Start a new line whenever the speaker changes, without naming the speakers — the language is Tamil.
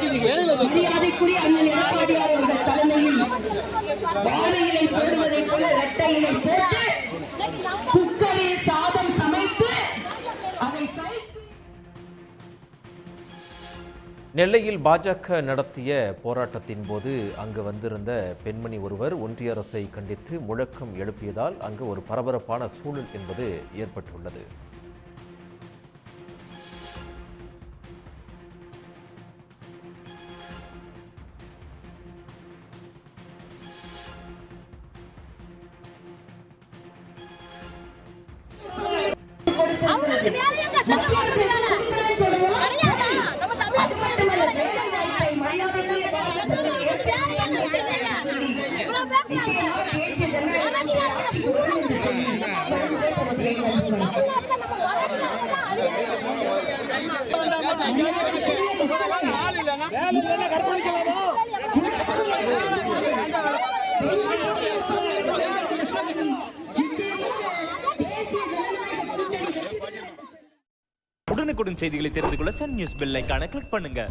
மரியாதைக்குரிய அண்ணன் எடப்பாடியார் அவர்கள் தலைமையில் வாழை இலை போடுவதை போல இரட்டை இலை போட்டு குக்கரில் சாதம் சமைத்து அதை
நெல்லையில் பாஜக நடத்திய போராட்டத்தின் போது அங்கு வந்திருந்த பெண்மணி ஒருவர் ஒன்றிய அரசை கண்டித்து முழக்கம் எழுப்பியதால் அங்கு ஒரு பரபரப்பான சூழல் என்பது ஏற்பட்டுள்ளது.
உடனுக்குடன் செய்திகளை தெரிந்து கொள்ள சன் நியூஸ் பெல் ஐகானை கிளிக் பண்ணுங்க.